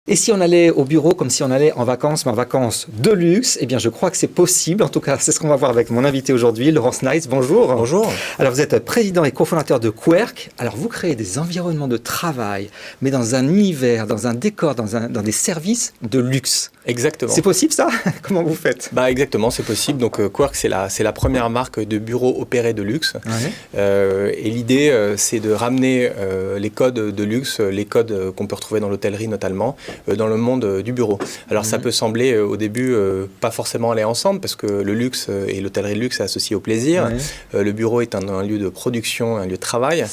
Et si on allait au bureau comme si on allait en vacances, mais en vacances de luxe, eh bien je crois que c'est possible. En tout cas, c'est ce qu'on va voir avec mon invité aujourd'hui, Laurence Nice. Bonjour. Bonjour. Alors vous êtes président et cofondateur de Querk. Alors vous créez des environnements de travail, mais dans un univers, dans un décor, dans des services de luxe. Exactement. C'est possible ça? Comment vous faites? Exactement, c'est possible. Donc Querk, c'est la première marque de bureaux opérés de luxe. Ouais. Et l'idée, c'est de ramener les codes de luxe, les codes qu'on peut retrouver dans l'hôtellerie notamment, dans le monde du bureau. Alors ça peut sembler au début pas forcément aller ensemble parce que le luxe et l'hôtellerie de luxe est associé au plaisir. Le bureau est un lieu de production, un lieu de travail.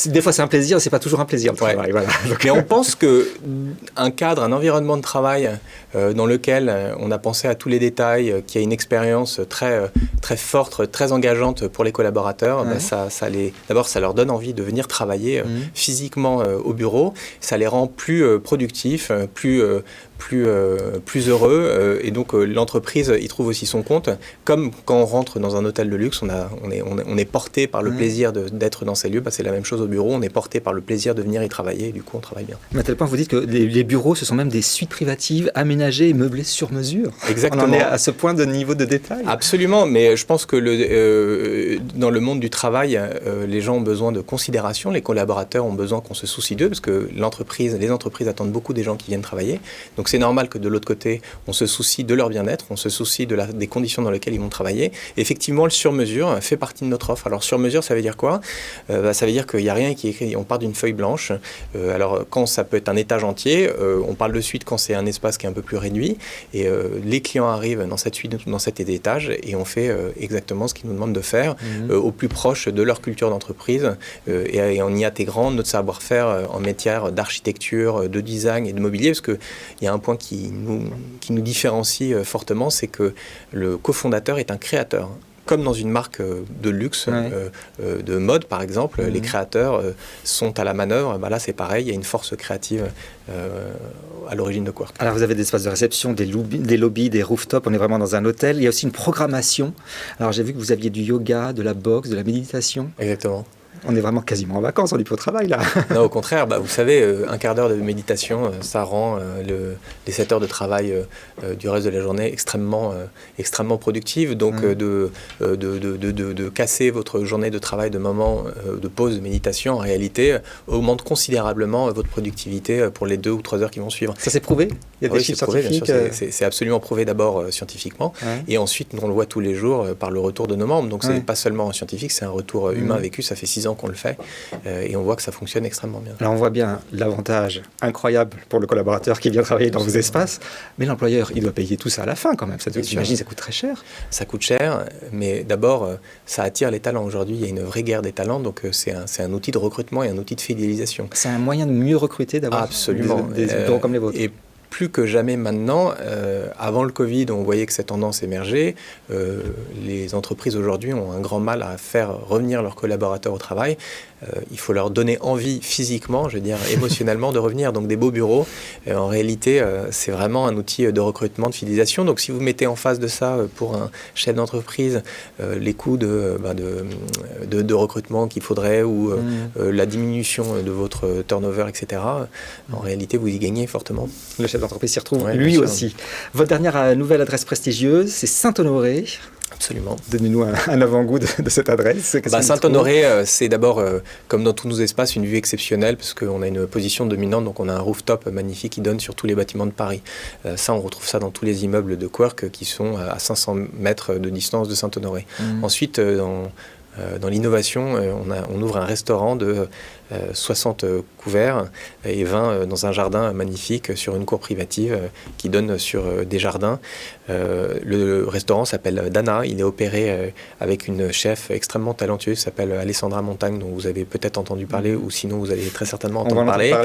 Des fois c'est un plaisir, c'est pas toujours un plaisir le travail. Voilà. Mais on pense qu'un cadre, un environnement de travail dans lequel on a pensé à tous les détails, qui a une expérience très forte, très engageante pour les collaborateurs, d'abord ça leur donne envie de venir travailler physiquement au bureau, ça les rend plus productifs, plus heureux, et donc l'entreprise y trouve aussi son compte. Comme quand on rentre dans un hôtel de luxe, on est porté par le plaisir d'être dans ces lieux. C'est la même chose au bureau, on est porté par le plaisir de venir y travailler, et du coup on travaille bien. Mais à tel point vous dites que les bureaux, ce sont même des suites privatives aménagées et meublées sur mesure. Exactement. On en est à ce point de niveau de détail. Absolument, mais je pense que dans le monde du travail, les gens ont besoin de considération, les collaborateurs ont besoin qu'on se soucie d'eux, parce que les entreprises attendent beaucoup des gens qui viennent travailler. Donc c'est normal que de l'autre côté, on se soucie de leur bien-être, on se soucie des conditions dans lesquelles ils vont travailler. Et effectivement, le sur-mesure fait partie de notre offre. Alors sur-mesure, ça veut dire quoi? Ça veut dire qu'il n'y a rien qui est écrit, on part d'une feuille blanche. Alors quand ça peut être un étage entier, on parle de suite quand c'est un espace qui est un peu plus réduit. Et les clients arrivent dans cette suite, dans cet étage, et on fait exactement ce qu'ils nous demandent de faire, au plus proche de leur culture d'entreprise, et en y intégrant notre savoir-faire en matière d'architecture, de design et de mobilier, parce qu'il y a un point qui nous différencie fortement, c'est que le cofondateur est un créateur. Comme dans une marque de luxe, de mode par exemple, les créateurs sont à la manœuvre. Là c'est pareil, il y a une force créative à l'origine de Querk. Alors vous avez des espaces de réception, des lobbies, des rooftops, on est vraiment dans un hôtel. Il y a aussi une programmation. Alors j'ai vu que vous aviez du yoga, de la boxe, de la méditation. Exactement. On est vraiment quasiment en vacances, on est plus au travail là. Non, au contraire, vous savez, un quart d'heure de méditation, ça rend les 7 heures de travail du reste de la journée extrêmement productives. Donc de casser votre journée de travail de moment de pause de méditation, en réalité, augmente considérablement votre productivité pour les 2 ou 3 heures qui vont suivre. Ça c'est prouvé? Il y a des chiffres scientifiques? Bien sûr, c'est absolument prouvé d'abord scientifiquement, et ensuite on le voit tous les jours par le retour de nos membres. Donc c'est pas seulement scientifique, c'est un retour humain vécu, ça fait 6 ans qu'on le fait, et on voit que ça fonctionne extrêmement bien. Alors on voit bien l'avantage incroyable pour le collaborateur qui vient travailler dans vos espaces, mais l'employeur, il doit payer tout ça à la fin quand même. J'imagine ça coûte très cher. Ça coûte cher, mais d'abord, ça attire les talents. Aujourd'hui, il y a une vraie guerre des talents, donc c'est un outil de recrutement et un outil de fidélisation. C'est un moyen de mieux recruter, d'avoir des bureaux comme les vôtres. Et plus que jamais maintenant, avant le Covid, on voyait que cette tendance émergeait. Les entreprises aujourd'hui ont un grand mal à faire revenir leurs collaborateurs au travail. Il faut leur donner envie physiquement, je veux dire émotionnellement, de revenir. Donc des beaux bureaux, en réalité, c'est vraiment un outil de recrutement, de fidélisation. Donc si vous mettez en face de ça, pour un chef d'entreprise, les coûts de recrutement qu'il faudrait, ou la diminution de votre turnover, etc., en réalité, vous y gagnez fortement. Le chef d'entreprise s'y retrouve lui aussi. Votre dernière nouvelle adresse prestigieuse, c'est Saint-Honoré. Absolument. Donnez-nous un avant-goût de cette adresse. Saint-Honoré, c'est d'abord, comme dans tous nos espaces, une vue exceptionnelle, parce qu'on a une position dominante, donc on a un rooftop magnifique qui donne sur tous les bâtiments de Paris. On retrouve ça dans tous les immeubles de Querk qui sont à 500 mètres de distance de Saint-Honoré. Ensuite, dans l'innovation, on ouvre un restaurant de 60 couverts et 20 dans un jardin magnifique sur une cour privative qui donne sur des jardins. Le restaurant s'appelle Dana, il est opéré avec une chef extrêmement talentueuse qui s'appelle Alessandra Montagne, dont vous avez peut-être entendu parler, ou sinon vous allez très certainement entendre parler.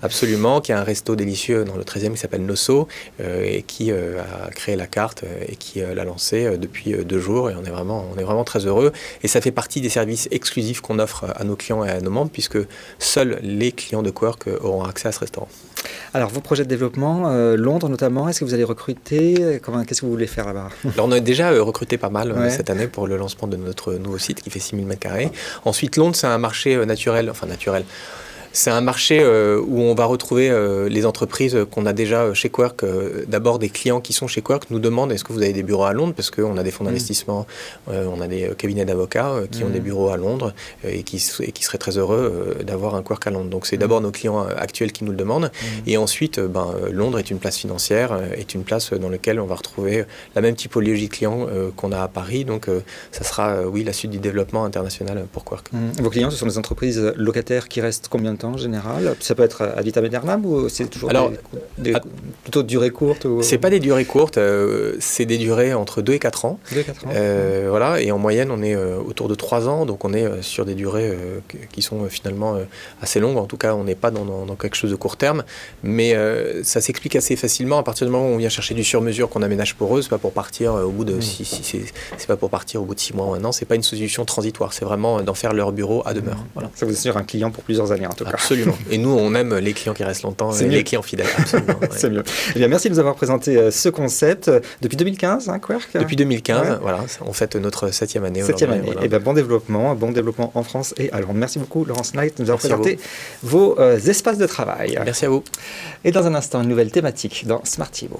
Absolument, qui a un resto délicieux dans le 13e qui s'appelle Nosso, et qui a créé la carte et qui l'a lancé depuis 2 jours, et on est vraiment très heureux. Et ça fait partie des services exclusifs qu'on offre à nos clients et à nos membres, puisque seuls les clients de Querk auront accès à ce restaurant. Alors, vos projets de développement, Londres notamment, est-ce que vous allez recruter? Qu'est-ce que vous voulez faire là-bas? Alors, on a déjà recruté pas mal cette année pour le lancement de notre nouveau site qui fait 6000 m². Ensuite, Londres, c'est un marché naturel. C'est un marché où on va retrouver les entreprises qu'on a déjà chez Quirk. D'abord, des clients qui sont chez Quirk nous demandent est-ce que vous avez des bureaux à Londres, parce qu'on a des fonds d'investissement, on a des cabinets d'avocats qui ont des bureaux à Londres et qui seraient très heureux d'avoir un Quirk à Londres. Donc c'est d'abord nos clients actuels qui nous le demandent. Et ensuite, Londres est une place financière, est une place dans laquelle on va retrouver la même typologie de clients qu'on a à Paris. Donc ça sera, la suite du développement international pour Quirk. Vos clients, ce sont des entreprises locataires qui restent combien de temps en général? Ça peut être ad vitam aeternam ou c'est toujours plutôt de durée courte ou... C'est pas des durées courtes, c'est des durées entre 2 et 4 ans. 2 et 4 ans. Voilà, et en moyenne, on est autour de 3 ans, donc on est sur des durées qui sont finalement assez longues. En tout cas, on n'est pas dans quelque chose de court terme, mais ça s'explique assez facilement à partir du moment où on vient chercher du sur-mesure qu'on aménage pour eux. C'est pas pour partir au bout de c'est pas pour partir au bout de 6 mois ou 1 an. C'est pas une solution transitoire. C'est vraiment d'en faire leur bureau à demeure. Voilà. Ça vous assure un client pour plusieurs années en tout cas. Absolument. Et nous, on aime les clients qui restent longtemps, les clients fidèles. Absolument. Ouais. C'est mieux. Eh bien, merci de nous avoir présenté ce concept depuis 2015, Quirk. Depuis 2015, voilà. On fête notre 7e année. 7e année. Voilà. Et bien, bon développement en France et à Londres. Merci beaucoup, Laurence Knight, de nous avoir présenté vos espaces de travail. Merci à vous. Et dans un instant, une nouvelle thématique dans Smart Thibaut.